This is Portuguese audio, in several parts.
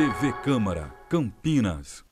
TV Câmara, Campinas.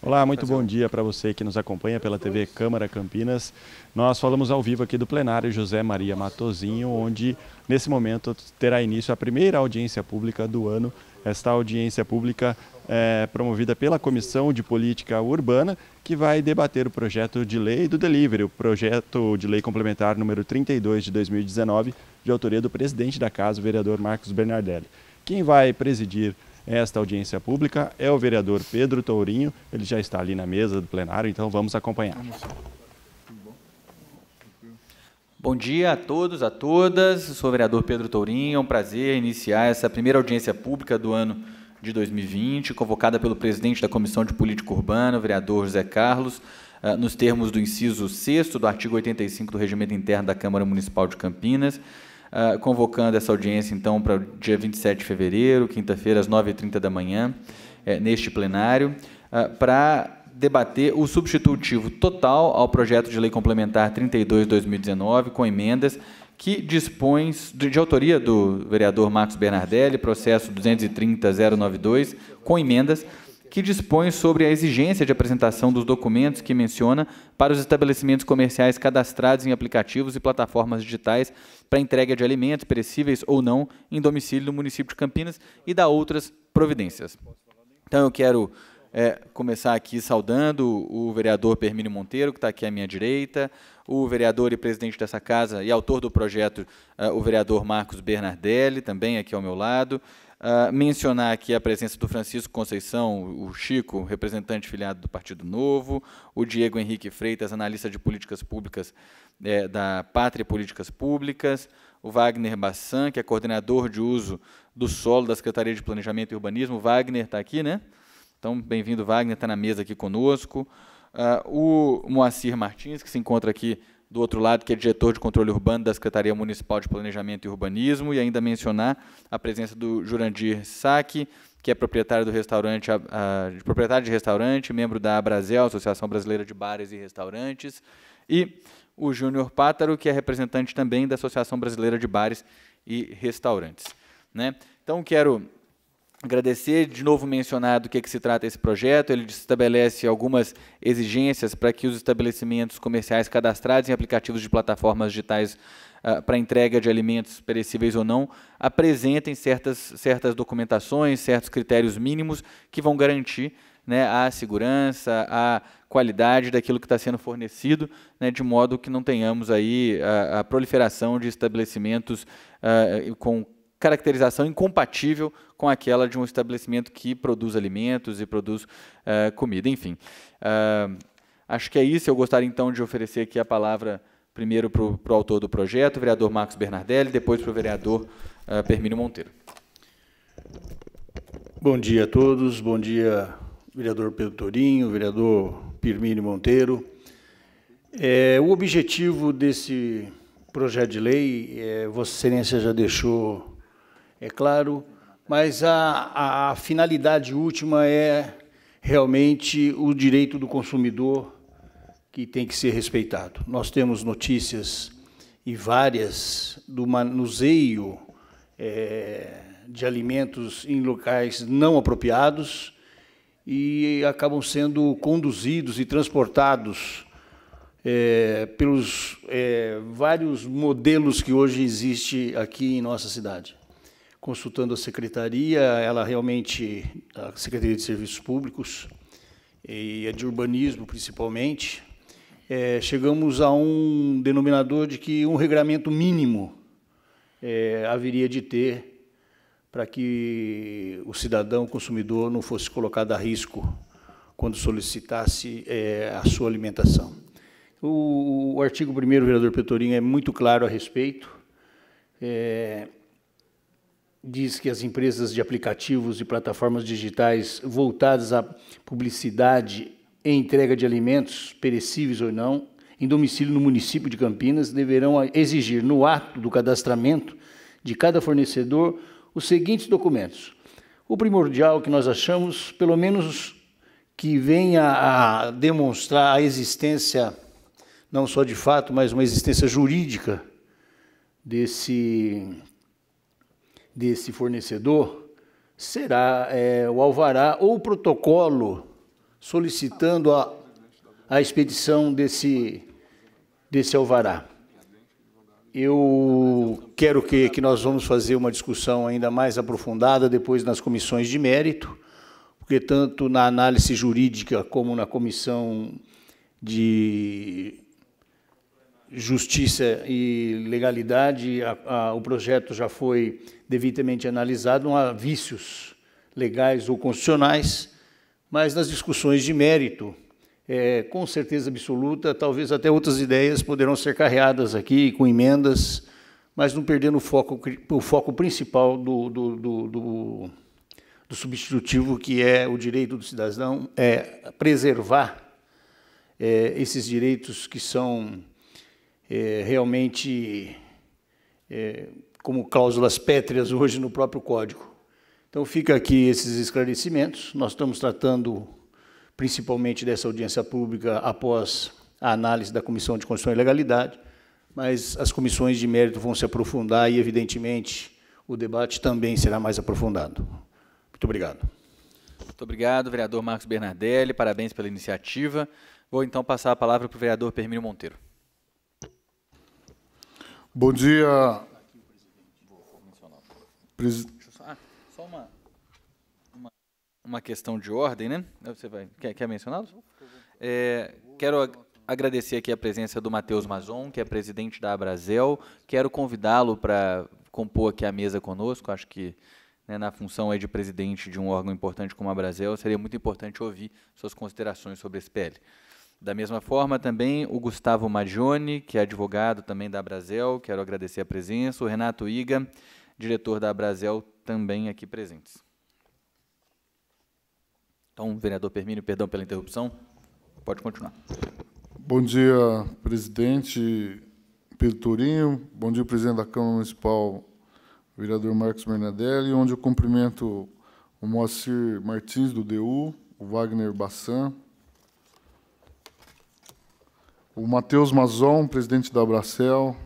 Olá, muito bom dia para você que nos acompanha pela TV Câmara Campinas. Nós falamos ao vivo aqui do plenário José Maria Matosinho, onde nesse momento terá início a primeira audiência pública do ano. Esta audiência pública é promovida pela Comissão de Política Urbana, que vai debater o projeto de lei do Delivery, o projeto de lei complementar número 32 de 2019, de autoria do presidente da Casa, o vereador Marcos Bernardelli. Quem vai presidir esta audiência pública é o vereador Pedro Tourinho. Ele já está ali na mesa do plenário, então vamos acompanhar. Bom dia a todos, a todas. Eu sou o vereador Pedro Tourinho. É um prazer iniciar essa primeira audiência pública do ano de 2020, convocada pelo presidente da Comissão de Política Urbana, o vereador José Carlos, nos termos do inciso 6º do artigo 85 do Regimento Interno da Câmara Municipal de Campinas, convocando essa audiência, então, para o dia 27 de fevereiro, quinta-feira, às 9h30 da manhã, neste plenário, para debater o substitutivo total ao projeto de lei complementar 32 de 2019, com emendas que dispõe, de autoria do vereador Marcos Bernardelli, processo 230.092, com emendas que dispõe sobre a exigência de apresentação dos documentos que menciona para os estabelecimentos comerciais cadastrados em aplicativos e plataformas digitais para entrega de alimentos perecíveis ou não em domicílio no município de Campinas e da outras providências. Então, eu quero começar aqui saudando o vereador Permínio Monteiro, que está aqui à minha direita, o vereador e presidente dessa casa e autor do projeto, o vereador Marcos Bernardelli, também aqui ao meu lado. Mencionar aqui a presença do Francisco Conceição, o Chico, representante filiado do Partido Novo, o Diego Henrique Freitas, analista de políticas públicas da Pátria e Políticas Públicas, o Wagner Bassan, que é coordenador de uso do solo da Secretaria de Planejamento e Urbanismo. O Wagner está aqui, né? Então, bem-vindo, Wagner, está na mesa aqui conosco. O Moacir Martins, que se encontra aqui do outro lado, que é diretor de controle urbano da Secretaria Municipal de Planejamento e Urbanismo, e ainda mencionar a presença do Jurandir Saque, que é proprietário do restaurante, proprietário de restaurante, membro da Abrazel, Associação Brasileira de Bares e Restaurantes, e o Júnior Pátaro, que é representante também da Associação Brasileira de Bares e Restaurantes, né? Então, quero agradecer, de novo mencionar do que se trata esse projeto. Ele estabelece algumas exigências para que os estabelecimentos comerciais cadastrados em aplicativos de plataformas digitais para entrega de alimentos perecíveis ou não apresentem certas documentações, certos critérios mínimos que vão garantir, né, a segurança, a qualidade daquilo que está sendo fornecido, né, de modo que não tenhamos aí a proliferação de estabelecimentos com caracterização incompatível com aquela de um estabelecimento que produz alimentos e produz comida. Enfim, acho que é isso. Eu gostaria, então, de oferecer aqui a palavra primeiro para o autor do projeto, o vereador Marcos Bernardelli, depois para o vereador Permínio Monteiro. Bom dia a todos. Bom dia, vereador Pedro Tourinho, vereador Permínio Monteiro. O objetivo desse projeto de lei, Vossa Excelência já deixou claro, mas a finalidade última é realmente o direito do consumidor que tem que ser respeitado. Nós temos notícias, e várias, do manuseio de alimentos em locais não apropriados e acabam sendo conduzidos e transportados pelos vários modelos que hoje existem aqui em nossa cidade. Consultando a Secretaria, a Secretaria de Serviços Públicos e a de Urbanismo, principalmente, chegamos a um denominador de que um regramento mínimo haveria de ter para que o cidadão, o consumidor, não fosse colocado a risco quando solicitasse a sua alimentação. O artigo 1º, vereador Petorinho, é muito claro a respeito. Diz que as empresas de aplicativos e plataformas digitais voltadas à publicidade e entrega de alimentos, perecíveis ou não, em domicílio no município de Campinas, deverão exigir, no ato do cadastramento de cada fornecedor, os seguintes documentos. O primordial que nós achamos, pelo menos que venha a demonstrar a existência, não só de fato, mas uma existência jurídica desse fornecedor, será o alvará ou o protocolo solicitando a expedição desse alvará. Eu quero que nós vamos fazer uma discussão ainda mais aprofundada depois nas comissões de mérito, porque tanto na análise jurídica como na comissão de Justiça e Legalidade, o projeto já foi devidamente analisado, não há vícios legais ou constitucionais, mas nas discussões de mérito, com certeza absoluta, talvez até outras ideias poderão ser carreadas aqui com emendas, mas não perdendo o foco principal do substitutivo, que é o direito do cidadão, preservar esses direitos que são realmente como cláusulas pétreas hoje no próprio Código. Então, fica aqui esses esclarecimentos. Nós estamos tratando principalmente dessa audiência pública após a análise da Comissão de Constituição e Legalidade, mas as comissões de mérito vão se aprofundar e, evidentemente, o debate também será mais aprofundado. Muito obrigado. Muito obrigado, vereador Marcos Bernardelli. Parabéns pela iniciativa. Vou, então, passar a palavra para o vereador Permínio Monteiro. Bom dia. Só uma questão de ordem, né? Você quer mencioná-los? Quero agradecer aqui a presença do Matheus Mazon, que é presidente da Abrazel. Quero convidá-lo para compor aqui a mesa conosco. Acho que, né, na função aí de presidente de um órgão importante como a Abrazel, seria muito importante ouvir suas considerações sobre esse PL. Da mesma forma, também o Gustavo Magione, que é advogado também da Abrazel, quero agradecer a presença. O Renato Iga, diretor da Abrazel, também aqui presentes. Então, vereador Permínio, perdão pela interrupção, pode continuar. Bom dia, presidente Pedro Tourinho. Bom dia, presidente da Câmara Municipal, vereador Marcos Bernardelli, onde eu cumprimento o Moacir Martins, do DU, o Wagner Bassan, o Matheus Mazon, presidente da Abrazel,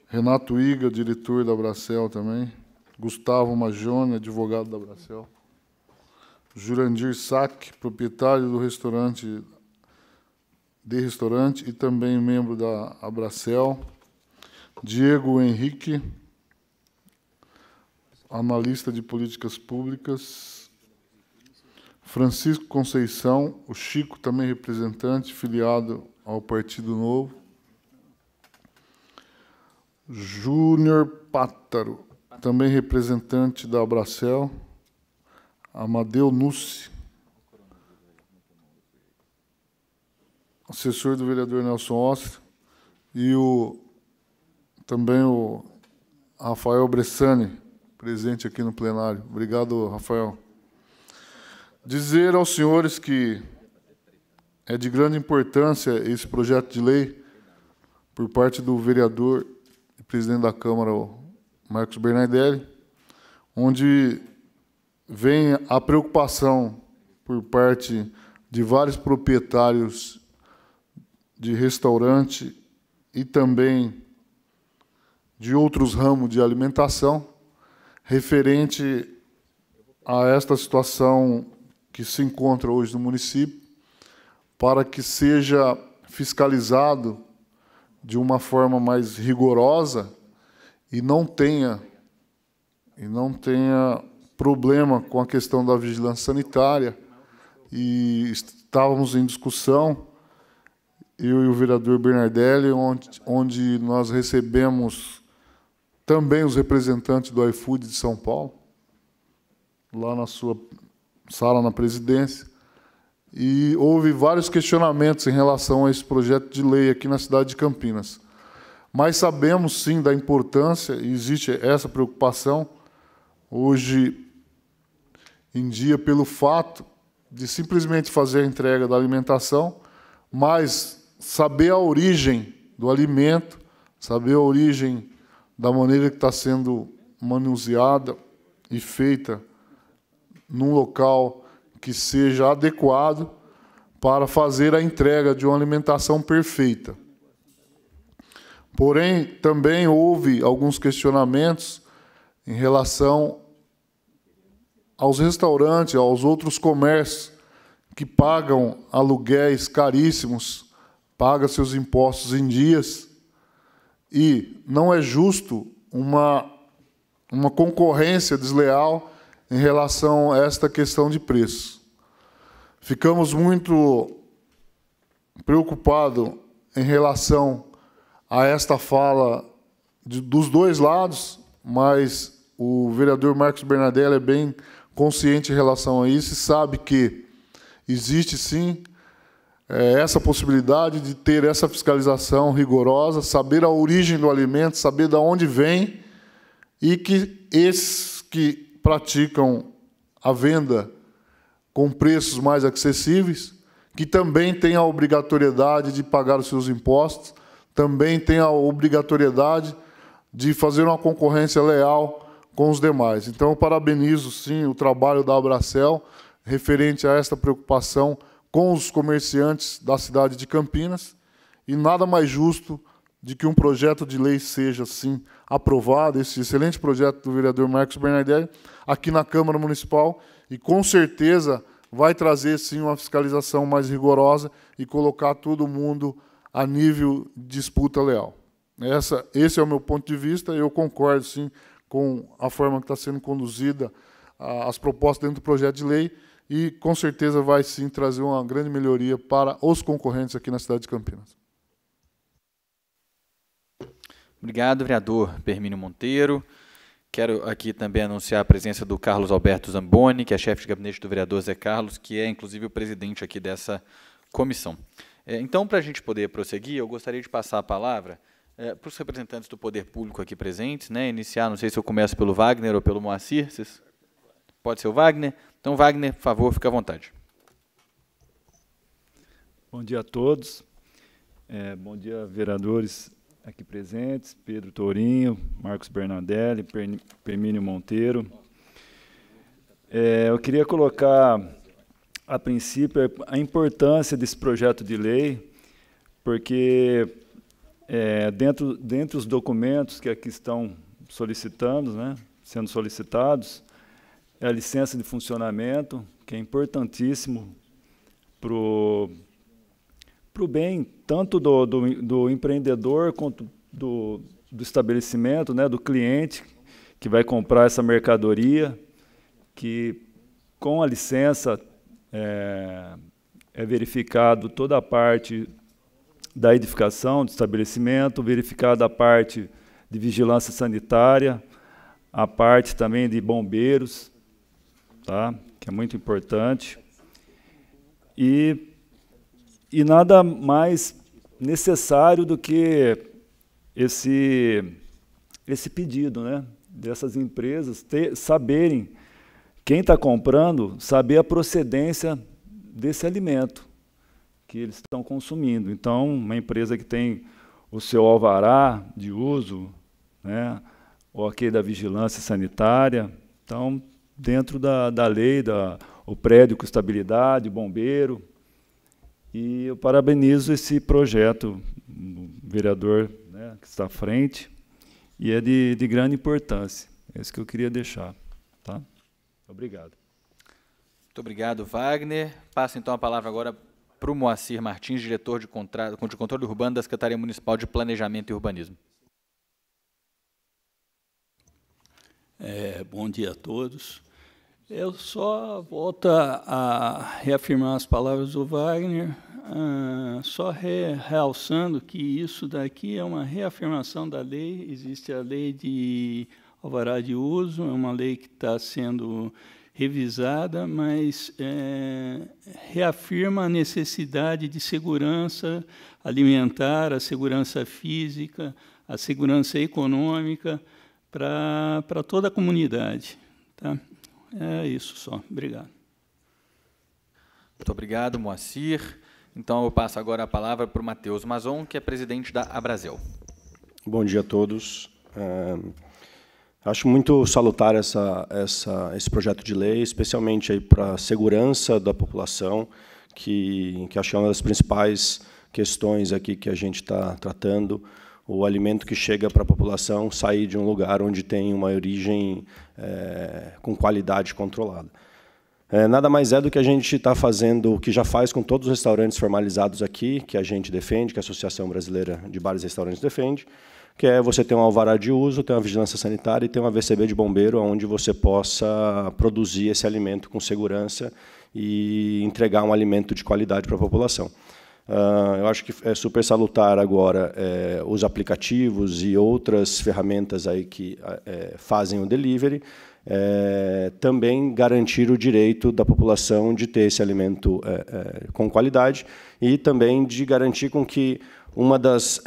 Renato Iga, diretor da Abrazel também, Gustavo Magione, advogado da Abrazel, Jurandir Sack, proprietário do restaurante e também membro da Abrazel, Diego Henrique, analista de políticas públicas, Francisco Conceição, o Chico, também representante, filiado ao Partido Novo, Júnior Pátaro, também representante da Abrazel, Amadeu Nussi, assessor do vereador Nelson Ostra, e também o Rafael Bressani, presente aqui no plenário. Obrigado, Rafael. Dizer aos senhores que é de grande importância esse projeto de lei por parte do vereador e presidente da Câmara, o Marcos Bernardelli, onde vem a preocupação por parte de vários proprietários de restaurante e também de outros ramos de alimentação, referente a esta situação que se encontra hoje no município, para que seja fiscalizado de uma forma mais rigorosa e não tenha problema com a questão da vigilância sanitária. E estávamos em discussão, eu e o vereador Bernardelli, onde nós recebemos também os representantes do iFood de São Paulo, lá na sua sala na presidência, e houve vários questionamentos em relação a esse projeto de lei aqui na cidade de Campinas. Mas sabemos, sim, da importância, e existe essa preocupação, hoje em dia, pelo fato de simplesmente fazer a entrega da alimentação, mas saber a origem do alimento, saber a origem da maneira que está sendo manuseada e feita num local que seja adequado para fazer a entrega de uma alimentação perfeita. Porém, também houve alguns questionamentos em relação aos restaurantes, aos outros comércios que pagam aluguéis caríssimos, pagam seus impostos em dias, e não é justo uma concorrência desleal em relação a esta questão de preço. Ficamos muito preocupados em relação a esta fala dos dois lados, mas o vereador Marcos Bernardelli é bem consciente em relação a isso e sabe que existe, sim, essa possibilidade de ter essa fiscalização rigorosa, saber a origem do alimento, saber de onde vem, e que esses que praticam a venda com preços mais acessíveis, que também têm a obrigatoriedade de pagar os seus impostos, também têm a obrigatoriedade de fazer uma concorrência leal com os demais. Então, eu parabenizo, sim, o trabalho da Abracel referente a esta preocupação com os comerciantes da cidade de Campinas, e nada mais justo de que um projeto de lei seja, sim, aprovado, esse excelente projeto do vereador Marcos Bernardelli, aqui na Câmara Municipal, e com certeza vai trazer, sim, uma fiscalização mais rigorosa e colocar todo mundo a nível de disputa leal. Esse é o meu ponto de vista, eu concordo, sim, com a forma que está sendo conduzida as propostas dentro do projeto de lei, e, com certeza, vai, sim, trazer uma grande melhoria para os concorrentes aqui na cidade de Campinas. Obrigado, vereador Permínio Monteiro. Quero aqui também anunciar a presença do Carlos Alberto Zamboni, que é chefe de gabinete do vereador Zé Carlos, que é, inclusive, o presidente aqui dessa comissão. Então, para a gente poder prosseguir, eu gostaria de passar a palavra para os representantes do poder público aqui presentes, né? Iniciar, não sei se eu começo pelo Wagner ou pelo Moacir. Pode ser o Wagner? Então, Wagner, por favor, fique à vontade. Bom dia a todos. Bom dia, vereadores aqui presentes, Pedro Tourinho, Marcos Bernardelli, Permínio Monteiro. Eu queria colocar, a princípio, a importância desse projeto de lei, porque dentro dos documentos que aqui estão solicitando, né, sendo solicitados, é a licença de funcionamento, que é importantíssimo para o bem tanto do empreendedor quanto do estabelecimento, né, do cliente que vai comprar essa mercadoria, que com a licença é verificado toda a parte da edificação do estabelecimento, verificada a parte de vigilância sanitária, a parte também de bombeiros, tá? Que é muito importante. E nada mais necessário do que esse pedido, né, dessas empresas saberem, quem está comprando, saber a procedência desse alimento que eles estão consumindo. Então, uma empresa que tem o seu alvará de uso, né, o ok da vigilância sanitária, então, dentro da lei, o prédio com estabilidade, bombeiro. E eu parabenizo esse projeto, o vereador, né, que está à frente, e é de grande importância. É isso que eu queria deixar. Tá? Obrigado. Muito obrigado, Wagner. Passo, então, a palavra agora para o Moacir Martins, diretor de controle urbano da Secretaria Municipal de Planejamento e Urbanismo. Bom dia a todos. Eu só volto a reafirmar as palavras do Wagner, só realçando que isso daqui é uma reafirmação da lei. Existe a lei de alvará de uso, é uma lei que está sendo revisada, mas reafirma a necessidade de segurança alimentar, a segurança física, a segurança econômica para toda a comunidade. Tá? É isso só. Obrigado. Muito obrigado, Moacir. Então, eu passo agora a palavra para o Matheus Mazon, que é presidente da Abracel. Bom dia a todos. Acho muito salutar esse projeto de lei, especialmente para a segurança da população, que acho que é uma das principais questões aqui que a gente está tratando. o alimento que chega para a população sair de um lugar onde tem uma origem com qualidade controlada. Nada mais é do que a gente está fazendo, o que já faz com todos os restaurantes formalizados aqui, que a gente defende, que a Associação Brasileira de Bares e Restaurantes defende, que é você ter um alvará de uso, ter uma vigilância sanitária e ter uma VCB de bombeiro, onde você possa produzir esse alimento com segurança e entregar um alimento de qualidade para a população. Eu acho que é super salutar agora os aplicativos e outras ferramentas aí que fazem o delivery, também garantir o direito da população de ter esse alimento com qualidade e também de garantir com que uma das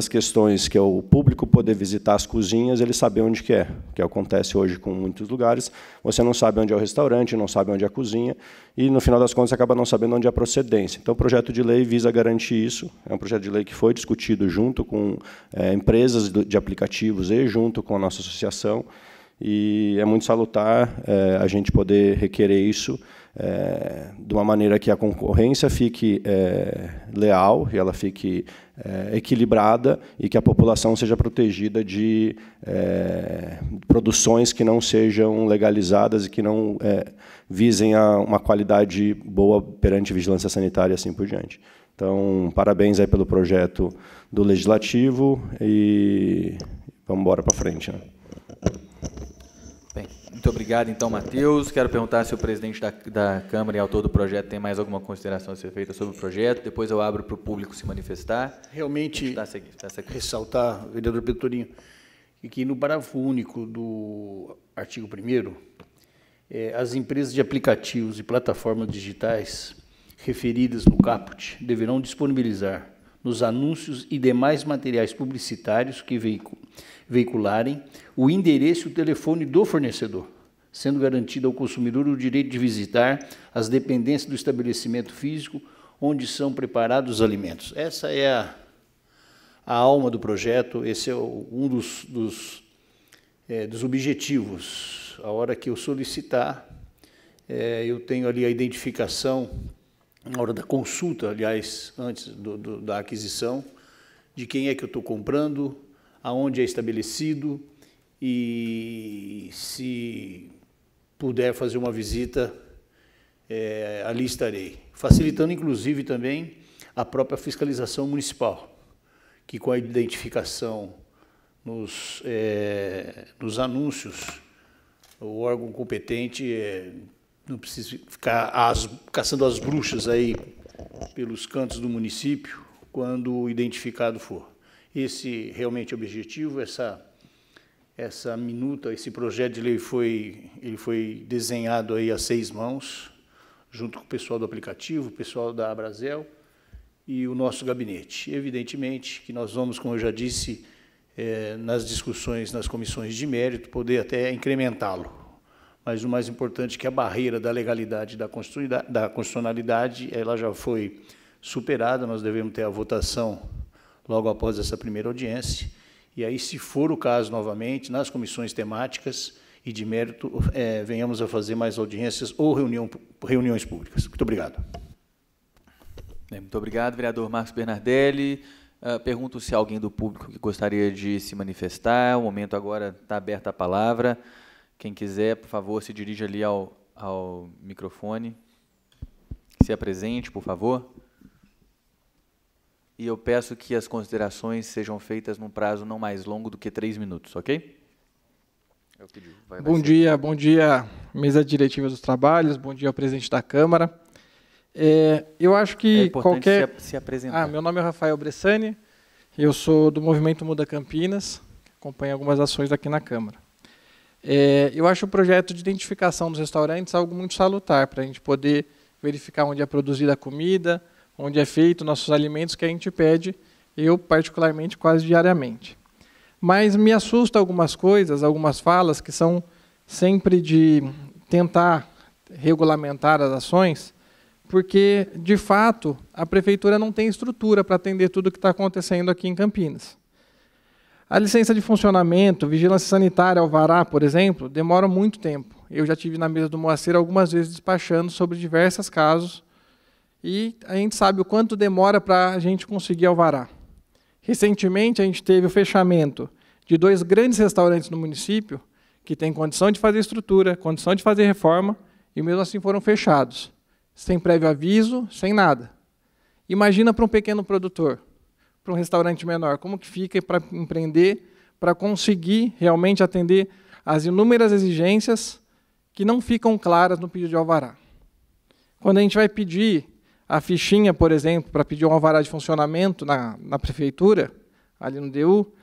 questões que é o público poder visitar as cozinhas, ele saber onde que acontece hoje com muitos lugares. Você não sabe onde é o restaurante, não sabe onde é a cozinha, e, no final das contas, você acaba não sabendo onde é a procedência. Então, o projeto de lei visa garantir isso. É um projeto de lei que foi discutido junto com empresas de aplicativos e junto com a nossa associação, e é muito salutar a gente poder requerer isso de uma maneira que a concorrência fique leal e ela fique equilibrada e que a população seja protegida de produções que não sejam legalizadas e que não visem a uma qualidade boa perante vigilância sanitária e assim por diante. Então, parabéns aí pelo projeto do Legislativo e vamos embora para frente, né? Bem, muito obrigado, então, Matheus. Quero perguntar se o presidente da Câmara e autor do projeto tem mais alguma consideração a ser feita sobre o projeto. Depois eu abro para o público se manifestar. Realmente, ressaltar, vereador Pedro Torinho, que no parágrafo único do artigo 1º, as empresas de aplicativos e plataformas digitais referidas no caput deverão disponibilizar nos anúncios e demais materiais publicitários que veicularem o endereço e o telefone do fornecedor, sendo garantido ao consumidor o direito de visitar as dependências do estabelecimento físico onde são preparados os alimentos. Essa é a alma do projeto, esse é um dos objetivos. A hora que eu solicitar, eu tenho ali a identificação, na hora da consulta, aliás, antes da aquisição, de quem é que eu estou comprando, aonde é estabelecido e, se puder fazer uma visita, ali estarei. Facilitando, inclusive, também a própria fiscalização municipal, que com a identificação nos anúncios, o órgão competente não precisa ficar caçando as bruxas aí pelos cantos do município, quando identificado for. Esse realmente é o objetivo, essa minuta, esse projeto de lei foi desenhado aí a 6 mãos, junto com o pessoal do aplicativo, o pessoal da Abrazel e o nosso gabinete. Evidentemente que nós vamos, como eu já disse, nas discussões, nas comissões de mérito, poder até incrementá-lo. Mas o mais importante é que a barreira da legalidade, da constitucionalidade, ela já foi superada, nós devemos ter a votação logo após essa primeira audiência, e aí, se for o caso, novamente, nas comissões temáticas e de mérito, venhamos a fazer mais audiências ou reuniões públicas. Muito obrigado. Bem, muito obrigado, vereador Marcos Bernardelli. Pergunto se há alguém do público que gostaria de se manifestar. O momento agora está aberta a palavra. Quem quiser, por favor, se dirija ali ao microfone. Se apresente, por favor. E eu peço que as considerações sejam feitas num prazo não mais longo do que 3 minutos, ok? Bom dia, mesa diretiva dos trabalhos, bom dia ao presidente da Câmara. Eu acho que se apresentar. Meu nome é Rafael Bressani, eu sou do Movimento Muda Campinas, acompanho algumas ações aqui na Câmara. Eu acho o projeto de identificação dos restaurantes algo muito salutar, para a gente poder verificar onde é produzida a comida, onde é feito nossos alimentos, que a gente pede, eu particularmente quase diariamente. Mas me assusta algumas coisas, algumas falas que são sempre de tentar regulamentar as ações, porque, de fato, a Prefeitura não tem estrutura para atender tudo o que está acontecendo aqui em Campinas. A licença de funcionamento, vigilância sanitária, alvará, por exemplo, demora muito tempo. Eu já estive na mesa do Moacir algumas vezes despachando sobre diversos casos, e a gente sabe o quanto demora para a gente conseguir alvará. Recentemente, a gente teve o fechamento de 2 grandes restaurantes no município, que têm condição de fazer estrutura, condição de fazer reforma, e mesmo assim foram fechados, sem prévio aviso, sem nada. Imagina para um pequeno produtor, para um restaurante menor, como que fica para empreender, para conseguir realmente atender às inúmeras exigências que não ficam claras no pedido de alvará. Quando a gente vai pedir a fichinha, por exemplo, para pedir um alvará de funcionamento na prefeitura, ali no DU,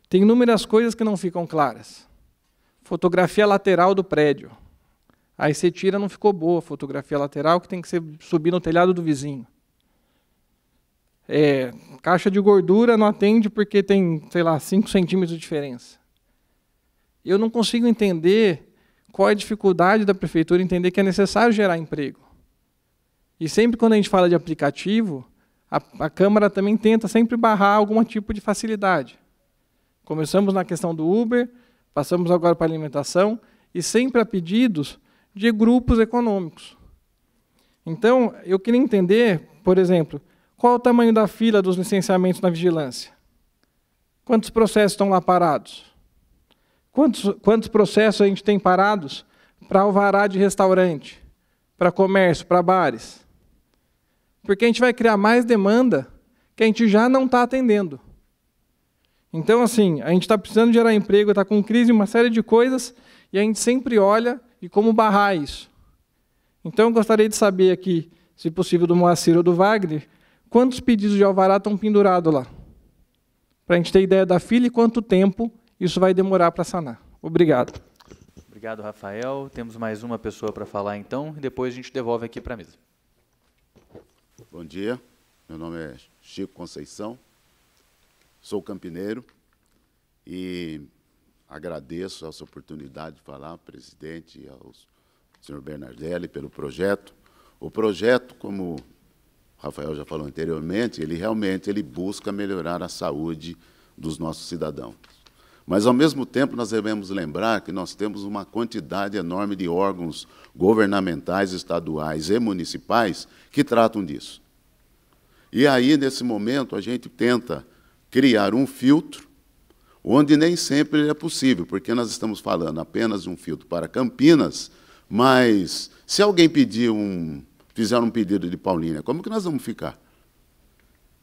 tem inúmeras coisas que não ficam claras. Fotografia lateral do prédio. Aí você tira, não ficou boa a fotografia lateral, que tem que subir no telhado do vizinho. Caixa de gordura não atende porque tem, sei lá, 5 centímetros de diferença. Eu não consigo entender qual é a dificuldade da prefeitura entender que é necessário gerar emprego. E sempre quando a gente fala de aplicativo, a Câmara também tenta sempre barrar algum tipo de facilidade. Começamos na questão do Uber, passamos agora para a alimentação, e sempre a pedidos de grupos econômicos. Então, eu queria entender, por exemplo, qual é o tamanho da fila dos licenciamentos na vigilância? Quantos processos estão lá parados? Quantos processos a gente tem parados para alvará de restaurante, para comércio, para bares? Porque a gente vai criar mais demanda que a gente já não está atendendo. Então, assim, a gente está precisando gerar emprego, está com crise, uma série de coisas, e a gente sempre olha e como barrar isso. Então, eu gostaria de saber aqui, se possível, do Moacir ou do Wagner, quantos pedidos de alvará estão pendurados lá? Para a gente ter ideia da fila e quanto tempo isso vai demorar para sanar. Obrigado. Obrigado, Rafael. Temos mais uma pessoa para falar, então, e depois a gente devolve aqui para a mesa. Bom dia, meu nome é Chico Conceição, sou campineiro e agradeço essa oportunidade de falar, presidente, e ao senhor Bernardelli pelo projeto. O projeto, como o Rafael já falou anteriormente, ele realmente busca melhorar a saúde dos nossos cidadãos. Mas, ao mesmo tempo, nós devemos lembrar que nós temos uma quantidade enorme de órgãos governamentais, estaduais e municipais que tratam disso. E aí, nesse momento, a gente tenta criar um filtro, onde nem sempre é possível, porque nós estamos falando apenas de um filtro para Campinas, mas se alguém fizer um pedido de Paulínia, como que nós vamos ficar?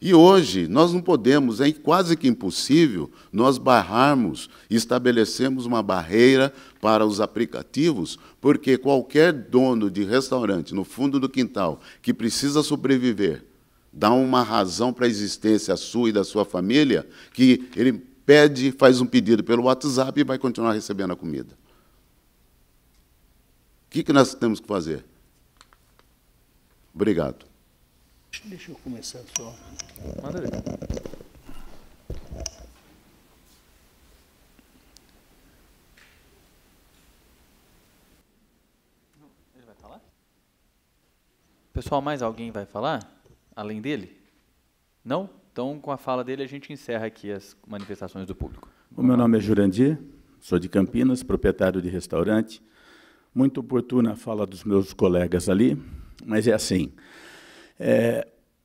E hoje, nós não podemos, é quase que impossível, nós barrarmos e estabelecermos uma barreira para os aplicativos, porque qualquer dono de restaurante no fundo do quintal que precisa sobreviver, dá uma razão para a existência sua e da sua família, que ele faz um pedido pelo WhatsApp e vai continuar recebendo a comida. O que nós temos que fazer? Obrigado. Deixa eu começar só. Manda ver. Ele vai falar? Pessoal, mais alguém vai falar? Além dele? Não? Então, com a fala dele, a gente encerra aqui as manifestações do público. O meu nome é Jurandir, sou de Campinas, proprietário de restaurante. Muito oportuna a fala dos meus colegas ali, mas é assim.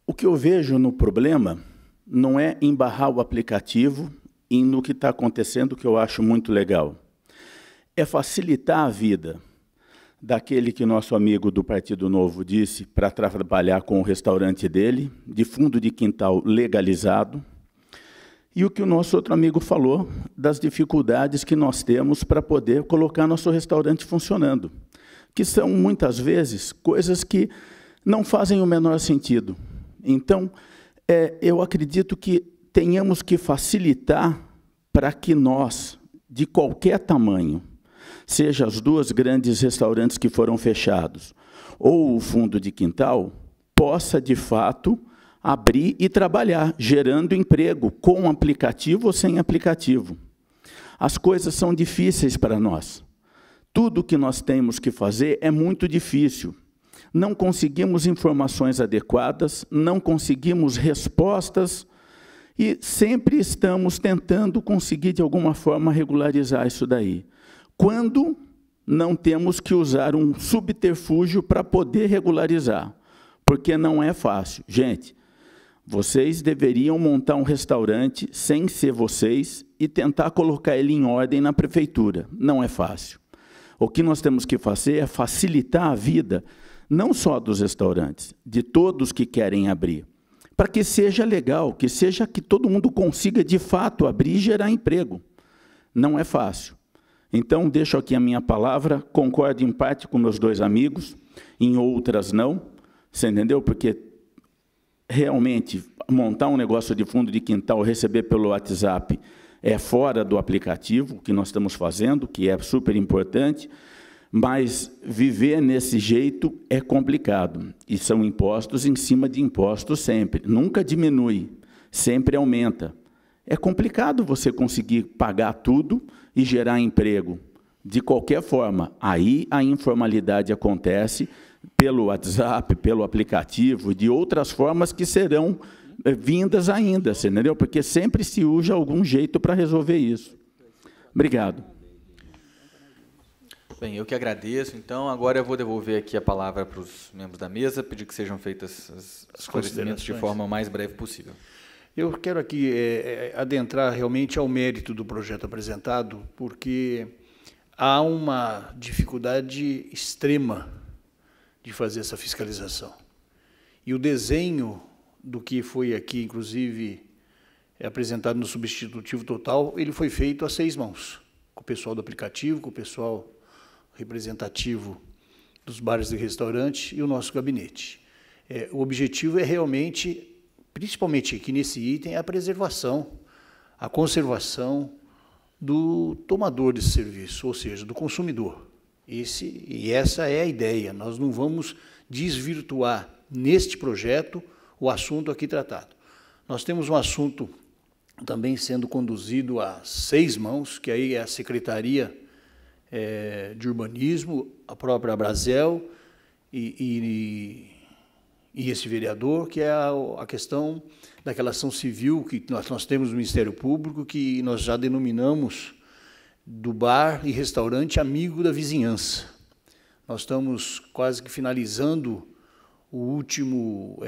O que eu vejo no problema não é embarrar o aplicativo e no que está acontecendo, que eu acho muito legal. É facilitar a vida daquele que nosso amigo do Partido Novo disse para trabalhar com o restaurante dele, de fundo de quintal legalizado, e o que o nosso outro amigo falou das dificuldades que nós temos para poder colocar nosso restaurante funcionando, que são, muitas vezes, coisas que não fazem o menor sentido. Então, eu acredito que tenhamos que facilitar para que nós, de qualquer tamanho, seja os 2 grandes restaurantes que foram fechados, ou o fundo de quintal, possa, de fato, abrir e trabalhar, gerando emprego, com aplicativo ou sem aplicativo. As coisas são difíceis para nós. Tudo que nós temos que fazer é muito difícil. Não conseguimos informações adequadas, não conseguimos respostas, e sempre estamos tentando conseguir, de alguma forma, regularizar isso daí. Quando não temos que usar um subterfúgio para poder regularizar, porque não é fácil. Gente, Vocês deveriam montar um restaurante sem ser vocês e tentar colocar ele em ordem na prefeitura. Não é fácil. O que nós temos que fazer é facilitar a vida, não só dos restaurantes, de todos que querem abrir, para que seja legal, que todo mundo consiga, de fato, abrir e gerar emprego. Não é fácil. Então, deixo aqui a minha palavra, concordo em parte com meus dois amigos, em outras não, você entendeu? Porque realmente montar um negócio de fundo de quintal, receber pelo WhatsApp, é fora do aplicativo que nós estamos fazendo, que é super importante, mas viver nesse jeito é complicado. E são impostos em cima de impostos sempre. Nunca diminui, sempre aumenta. É complicado você conseguir pagar tudo e gerar emprego. De qualquer forma, aí a informalidade acontece pelo WhatsApp, pelo aplicativo, de outras formas que serão vindas ainda, você entendeu? Porque sempre se usa algum jeito para resolver isso. Obrigado. Bem, eu que agradeço. Então, agora eu vou devolver aqui a palavra para os membros da mesa, pedir que sejam feitas os esclarecimentos de forma mais breve possível. Eu quero aqui adentrar realmente ao mérito do projeto apresentado, porque há uma dificuldade extrema de fazer essa fiscalização. E o desenho do que foi aqui, inclusive, apresentado no substitutivo total, ele foi feito a 6 mãos, com o pessoal do aplicativo, com o pessoal representativo dos bares e restaurantes e o nosso gabinete. O objetivo é realmente, principalmente aqui nesse item, a preservação, a conservação do tomador desse serviço, ou seja, do consumidor. Essa é a ideia. Nós não vamos desvirtuar neste projeto o assunto aqui tratado. Nós temos um assunto também sendo conduzido a 6 mãos, que aí é a Secretaria de Urbanismo, a própria Abrazel e esse vereador, que é a questão daquela ação civil que nós temos no Ministério Público, que nós já denominamos do bar e restaurante amigo da vizinhança. Nós estamos quase que finalizando o último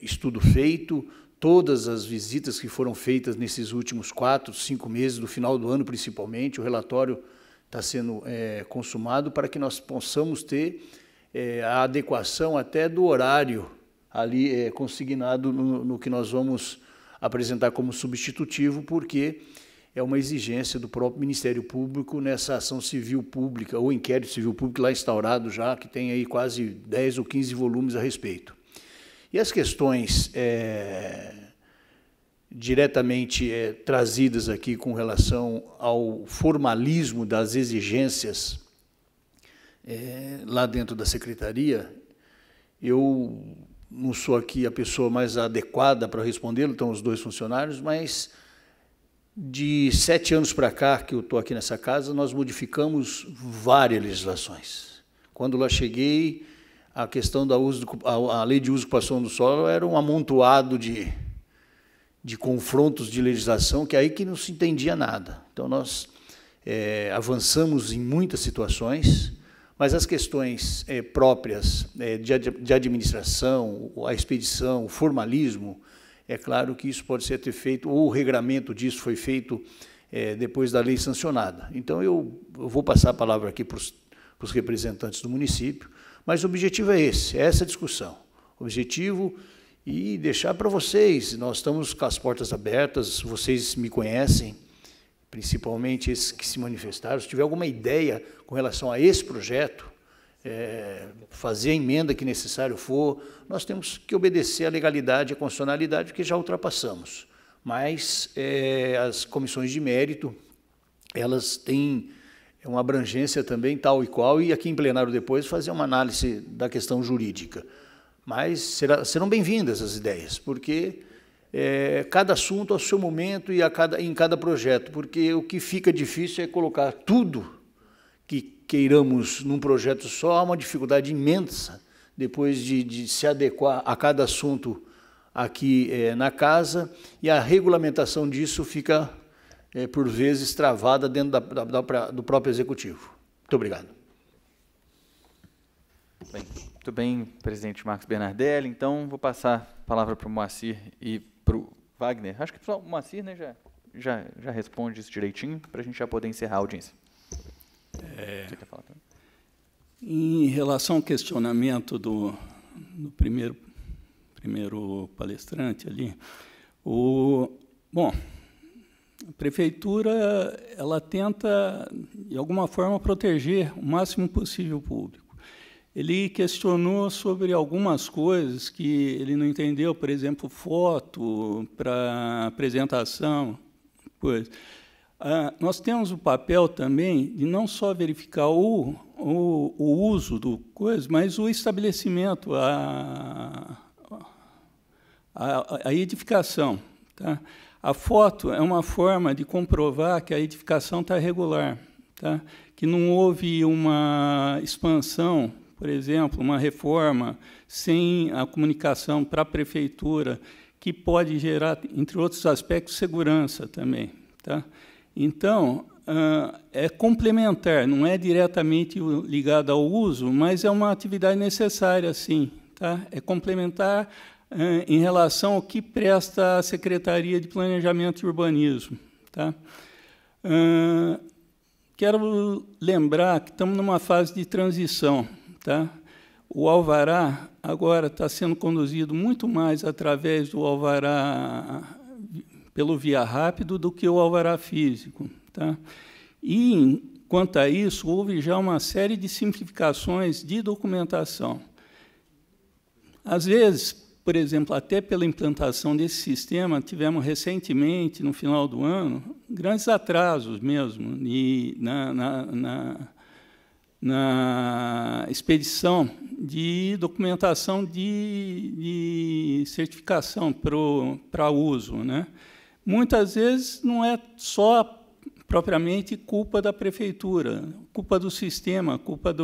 estudo feito, todas as visitas que foram feitas nesses últimos 4, 5 meses, do final do ano principalmente, o relatório está sendo consumado para que nós possamos ter a adequação até do horário ali consignado no que nós vamos apresentar como substitutivo, porque é uma exigência do próprio Ministério Público nessa ação civil pública, ou inquérito civil público lá instaurado já, que tem aí quase 10 ou 15 volumes a respeito. E as questões diretamente trazidas aqui com relação ao formalismo das exigências lá dentro da Secretaria, eu não sou aqui a pessoa mais adequada para respondê-lo, estão os 2 funcionários, mas de 7 anos para cá, que eu estou aqui nessa casa, nós modificamos várias legislações. Quando lá cheguei, a questão a lei de uso e ocupação do solo era um amontoado de confrontos de legislação, que é aí que não se entendia nada. Então, nós avançamos em muitas situações, mas as questões próprias de administração, a expedição, o formalismo, é claro que isso pode ser feito, ou o regramento disso foi feito depois da lei sancionada. Então, eu vou passar a palavra aqui para os representantes do município, mas o objetivo é esse, é essa discussão. O objetivo e deixar para vocês, nós estamos com as portas abertas, vocês me conhecem, principalmente esses que se manifestaram, se tiver alguma ideia com relação a esse projeto, fazer a emenda que necessário for, nós temos que obedecer à legalidade e à constitucionalidade, porque já ultrapassamos. Mas as comissões de mérito, elas têm uma abrangência também tal e qual, e aqui em plenário depois fazer uma análise da questão jurídica. Mas serão bem-vindas as ideias, porque cada assunto ao seu momento e em cada projeto, porque o que fica difícil é colocar tudo que queiramos num projeto só, há uma dificuldade imensa depois de se adequar a cada assunto aqui na casa, e a regulamentação disso fica, por vezes, travada dentro do próprio Executivo. Muito obrigado. Bem, muito bem, presidente Marcos Bernardelli. Então, vou passar a palavra para o Moacir e para o Wagner. Acho que só o Moacir, né, já responde isso direitinho, para a gente já poder encerrar a audiência. Você quer falar também? Em relação ao questionamento do primeiro palestrante ali, bom, a prefeitura ela tenta, de alguma forma, proteger o máximo possível o público. Ele questionou sobre algumas coisas que ele não entendeu, por exemplo, foto para apresentação, coisa. Nós temos o papel também de não só verificar o uso do coisa, mas o estabelecimento, a edificação. Tá? A foto é uma forma de comprovar que a edificação está regular, tá? Que não houve uma expansão, por exemplo, uma reforma sem a comunicação para a prefeitura, que pode gerar, entre outros aspectos, segurança também. Tá? Então, é complementar, não é diretamente ligado ao uso, mas é uma atividade necessária, sim. Tá? É complementar em relação ao que presta a Secretaria de Planejamento e Urbanismo. Tá? Quero lembrar que estamos numa fase de transição. Tá? O alvará agora está sendo conduzido muito mais através do alvará pelo via rápido do que o alvará físico. Tá? E, quanto a isso, houve já uma série de simplificações de documentação. Às vezes, por exemplo, até pela implantação desse sistema, tivemos recentemente, no final do ano, grandes atrasos mesmo na expedição de documentação de certificação para uso. Né? Muitas vezes não é só propriamente culpa da prefeitura, culpa do sistema, culpa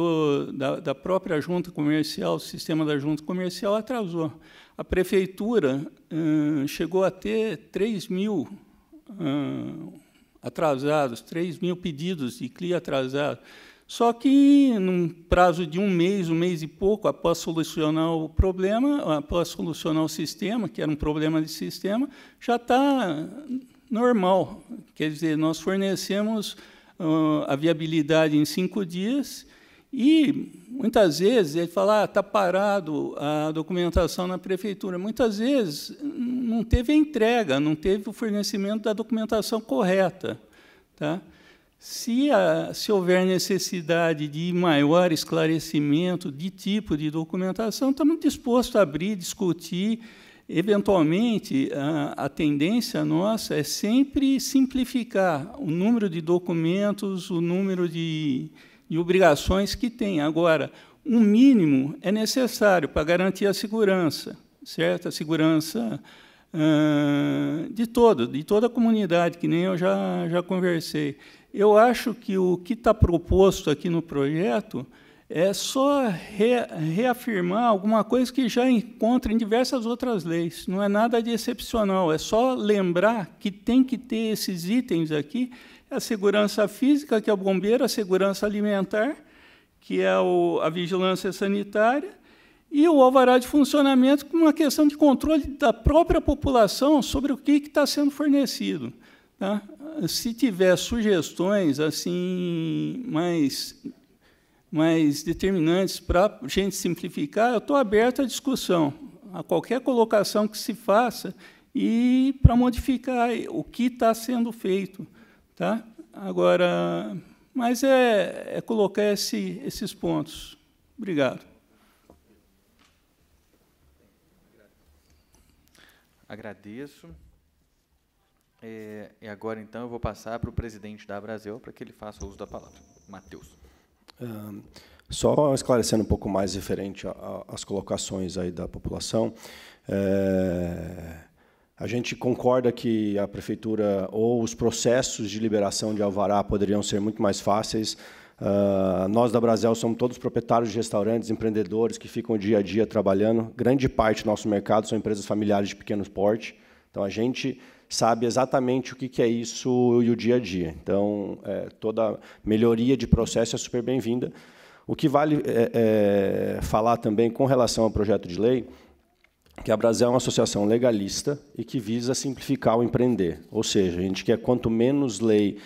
da própria junta comercial, o sistema da junta comercial atrasou. A prefeitura chegou a ter 3.000 atrasados, 3.000 pedidos de CLI atrasados. Só que, num prazo de um mês e pouco, após solucionar o problema, após solucionar o sistema, que era um problema de sistema, já está normal. Quer dizer, nós fornecemos a viabilidade em 5 dias e, muitas vezes, ele fala, está parado a documentação na prefeitura. Muitas vezes, não teve a entrega, não teve o fornecimento da documentação correta. Tá? Se houver necessidade de maior esclarecimento de tipo de documentação, estamos dispostos a abrir, discutir. Eventualmente, a tendência nossa é sempre simplificar o número de documentos, o número de obrigações que tem. Agora, um mínimo é necessário para garantir a segurança, certo? A segurança de toda a comunidade, que nem eu já conversei. Eu acho que o que está proposto aqui no projeto é só reafirmar alguma coisa que já encontra em diversas outras leis. Não é nada de excepcional, é só lembrar que tem que ter esses itens aqui, a segurança física, que é o bombeiro, a segurança alimentar, que é a vigilância sanitária, e o alvará de funcionamento com uma questão de controle da própria população sobre o que está sendo fornecido. Tá? Se tiver sugestões assim mais determinantes para a gente simplificar, eu estou aberto à discussão, a qualquer colocação que se faça e para modificar o que está sendo feito. Tá? Agora, mas é colocar esses pontos. Obrigado. Agradeço. E agora, então, eu vou passar para o presidente da Abrazel para que ele faça uso da palavra. Matheus. Só esclarecendo um pouco mais referente às colocações aí da população, a gente concorda que a prefeitura ou os processos de liberação de alvará poderiam ser muito mais fáceis. Nós da Abrazel somos todos proprietários de restaurantes, empreendedores que ficam o dia a dia trabalhando. Grande parte do nosso mercado são empresas familiares de pequeno porte. Então, a gente sabe exatamente o que é isso e o dia a dia. Então, toda melhoria de processo é super bem-vinda. O que vale falar também com relação ao projeto de lei, que a Brasel é uma associação legalista e que visa simplificar o empreender. Ou seja, a gente quer quanto menos lei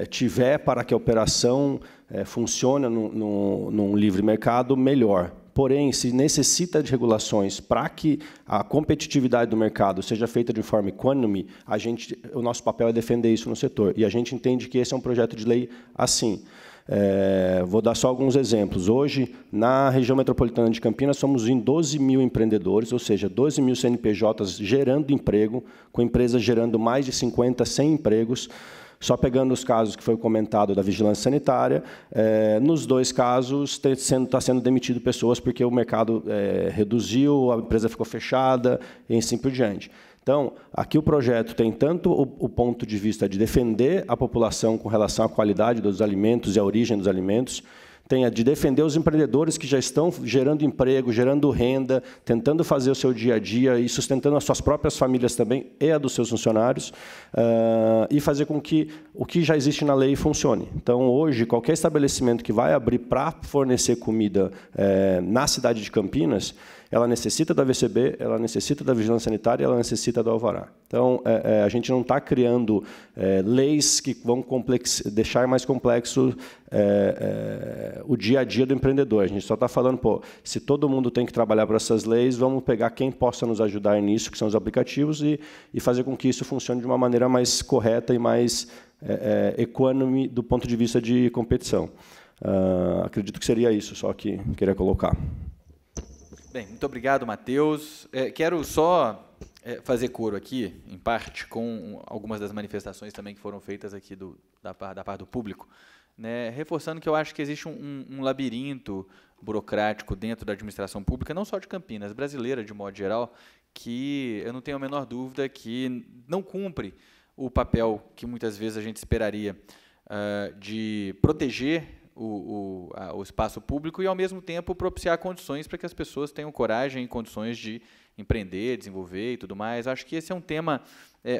tiver para que a operação funcione num livre mercado, melhor. Porém, se necessita de regulações para que a competitividade do mercado seja feita de forma equânime, o nosso papel é defender isso no setor. E a gente entende que esse é um projeto de lei assim. Vou dar só alguns exemplos. Hoje, na região metropolitana de Campinas, somos em 12 mil empreendedores, ou seja, 12 mil CNPJs gerando emprego, com empresas gerando mais de 50, 100 empregos. Só pegando os casos que foi comentado da vigilância sanitária, nos 2 casos está sendo demitido pessoas porque o mercado reduziu, a empresa ficou fechada e assim por diante. Então, aqui o projeto tem tanto o ponto de vista de defender a população com relação à qualidade dos alimentos e à origem dos alimentos, tem a de defender os empreendedores que já estão gerando emprego, gerando renda, tentando fazer o seu dia a dia e sustentando as suas próprias famílias também e a dos seus funcionários, e fazer com que o que já existe na lei funcione. Então, hoje, qualquer estabelecimento que vai abrir para fornecer comida na cidade de Campinas, ela necessita da VCB, ela necessita da vigilância sanitária, ela necessita do alvará. Então, a gente não está criando leis que vão deixar mais complexo o dia a dia do empreendedor. A gente só está falando, se todo mundo tem que trabalhar para essas leis, vamos pegar quem possa nos ajudar nisso, que são os aplicativos, e fazer com que isso funcione de uma maneira mais correta e mais equânime do ponto de vista de competição. Acredito que seria isso, só que queria colocar. Bem, muito obrigado, Matheus. Quero só fazer coro aqui, em parte, com algumas das manifestações também que foram feitas aqui da parte do público, né, reforçando que eu acho que existe um labirinto burocrático dentro da administração pública, não só de Campinas, brasileira de modo geral, que eu não tenho a menor dúvida que não cumpre o papel que muitas vezes a gente esperaria de proteger o espaço público e, ao mesmo tempo, propiciar condições para que as pessoas tenham coragem e condições de empreender, desenvolver e tudo mais. Acho que esse é um tema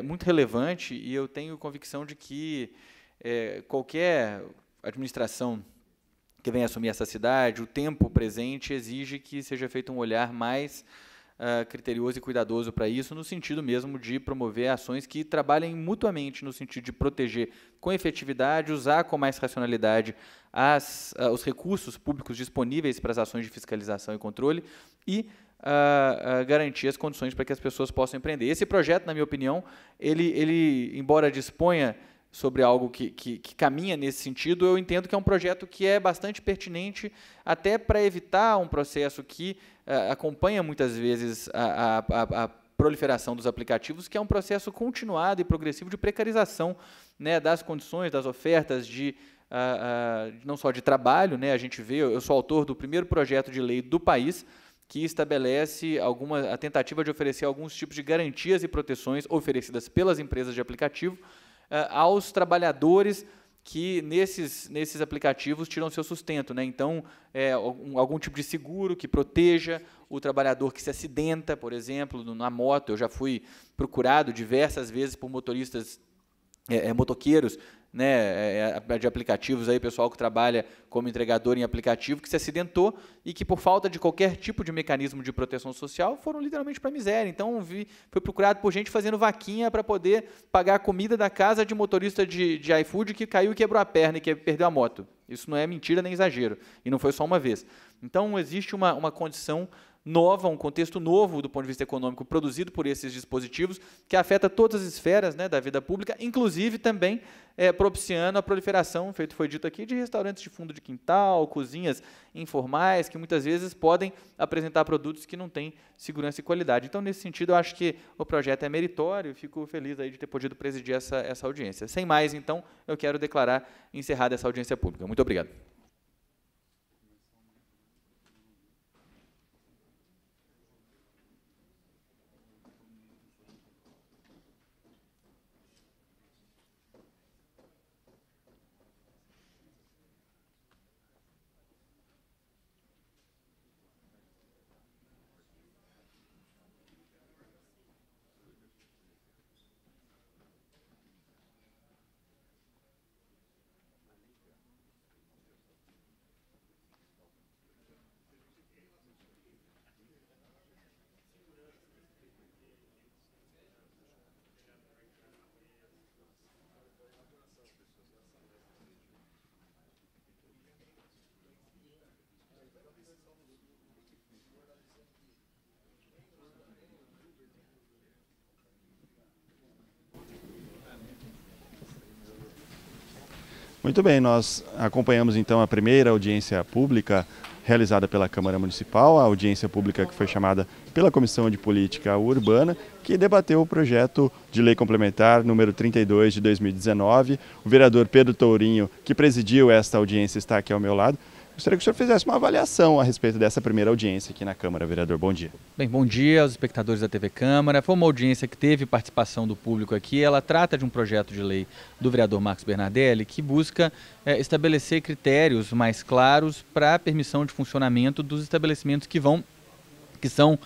muito relevante e eu tenho convicção de que qualquer administração que venha assumir essa cidade, o tempo presente exige que seja feito um olhar mais criterioso e cuidadoso para isso, no sentido mesmo de promover ações que trabalhem mutuamente no sentido de proteger com efetividade, usar com mais racionalidade os recursos públicos disponíveis para as ações de fiscalização e controle e garantir as condições para que as pessoas possam empreender. Esse projeto, na minha opinião, ele embora disponha sobre algo que caminha nesse sentido, eu entendo que é um projeto que é bastante pertinente até para evitar um processo que acompanha muitas vezes a proliferação dos aplicativos, que é um processo continuado e progressivo de precarização, né, das condições, das ofertas, não só de trabalho, né, a gente vê, eu sou autor do primeiro projeto de lei do país, que estabelece a tentativa de oferecer alguns tipos de garantias e proteções oferecidas pelas empresas de aplicativo aos trabalhadores que nesses aplicativos tiram seu sustento, né? Então, algum tipo de seguro que proteja o trabalhador que se acidenta, por exemplo, na moto. Eu já fui procurado diversas vezes por motoristas, motoqueiros, né, de aplicativos, aí, pessoal que trabalha como entregador em aplicativo, que se acidentou e que, por falta de qualquer tipo de mecanismo de proteção social, foram literalmente para a miséria. Então, foi procurado por gente fazendo vaquinha para poder pagar a comida da casa de motorista de iFood que caiu e quebrou a perna e que perdeu a moto. Isso não é mentira nem exagero, e não foi só uma vez. Então, existe uma condição nova, um contexto novo do ponto de vista econômico produzido por esses dispositivos, que afeta todas as esferas, né, da vida pública, inclusive também propiciando a proliferação, feito foi dito aqui, de restaurantes de fundo de quintal, cozinhas informais, que muitas vezes podem apresentar produtos que não têm segurança e qualidade. Então, nesse sentido, eu acho que o projeto é meritório e fico feliz aí de ter podido presidir essa audiência. Sem mais, então, eu quero declarar encerrada essa audiência pública. Muito obrigado. Muito bem, nós acompanhamos então a primeira audiência pública realizada pela Câmara Municipal, a audiência pública que foi chamada pela Comissão de Política Urbana, que debateu o projeto de lei complementar número 32 de 2019. O vereador Pedro Tourinho, que presidiu esta audiência, está aqui ao meu lado. Gostaria que o senhor fizesse uma avaliação a respeito dessa primeira audiência aqui na Câmara, vereador. Bom dia. Bem, bom dia aos espectadores da TV Câmara. Foi uma audiência que teve participação do público aqui. Ela trata de um projeto de lei do vereador Marcos Bernardelli que busca estabelecer critérios mais claros para a permissão de funcionamento dos estabelecimentos que são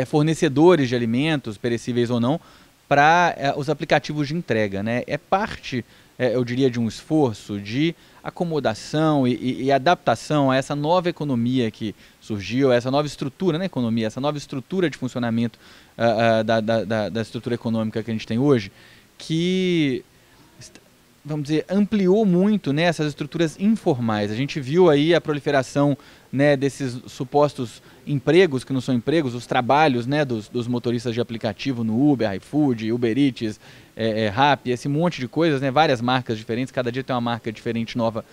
fornecedores de alimentos, perecíveis ou não, para os aplicativos de entrega, né? É parte, eu diria, de um esforço de acomodação e adaptação a essa nova economia que surgiu, essa nova estrutura na economia, essa nova estrutura de funcionamento da estrutura econômica que a gente tem hoje, que, vamos dizer, ampliou muito, né, essas estruturas informais. A gente viu aí a proliferação, né, desses supostos empregos, que não são empregos, os trabalhos, né, dos motoristas de aplicativo no Uber, iFood, Uber Eats, Rappi, esse monte de coisas, né, várias marcas diferentes, cada dia tem uma marca diferente, nova,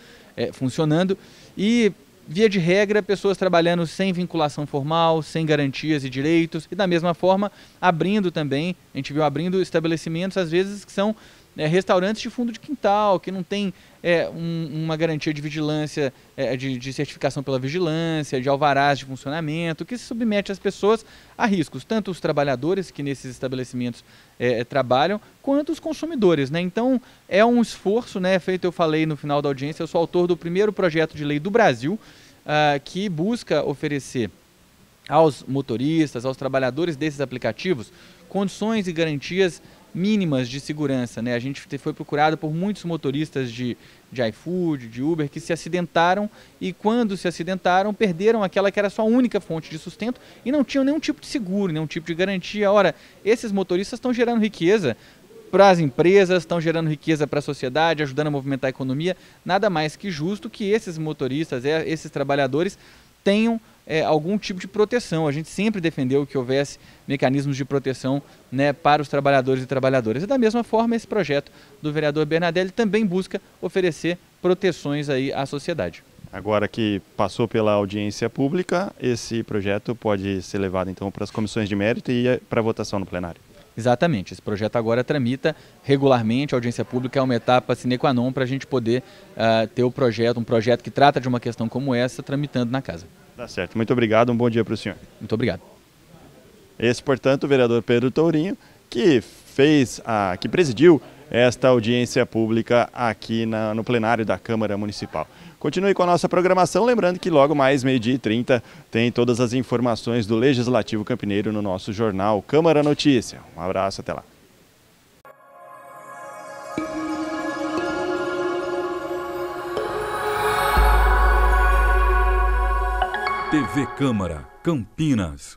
funcionando. E, via de regra, pessoas trabalhando sem vinculação formal, sem garantias e direitos, e da mesma forma, abrindo também, a gente viu abrindo estabelecimentos, às vezes, que são restaurantes de fundo de quintal, que não tem uma garantia de vigilância, de certificação pela vigilância, de alvarás de funcionamento, que se submete as pessoas a riscos, tanto os trabalhadores que nesses estabelecimentos trabalham, quanto os consumidores, né? Então, é um esforço, né, feito, eu falei no final da audiência, eu sou autor do primeiro projeto de lei do Brasil, que busca oferecer aos motoristas, aos trabalhadores desses aplicativos, condições e garantias mínimas de segurança, né? A gente foi procurado por muitos motoristas de iFood, de Uber, que se acidentaram e quando se acidentaram perderam aquela que era a sua única fonte de sustento e não tinham nenhum tipo de seguro, nenhum tipo de garantia. Ora, esses motoristas estão gerando riqueza para as empresas, estão gerando riqueza para a sociedade, ajudando a movimentar a economia. Nada mais que justo que esses motoristas, esses trabalhadores tenham algum tipo de proteção. A gente sempre defendeu que houvesse mecanismos de proteção, né, para os trabalhadores e trabalhadoras. E da mesma forma, esse projeto do vereador Bernardelli também busca oferecer proteções aí à sociedade. Agora que passou pela audiência pública, esse projeto pode ser levado então para as comissões de mérito e para votação no plenário. Exatamente, esse projeto agora tramita regularmente, a audiência pública é uma etapa sine qua non para a gente poder ter um projeto que trata de uma questão como essa, tramitando na casa. Tá certo, muito obrigado, um bom dia para o senhor. Muito obrigado. Esse, portanto, o vereador Pedro Tourinho, que presidiu esta audiência pública aqui no plenário da Câmara Municipal. Continue com a nossa programação, lembrando que logo mais 12h30 tem todas as informações do Legislativo Campineiro no nosso jornal Câmara Notícia. Um abraço, até lá. TV Câmara, Campinas.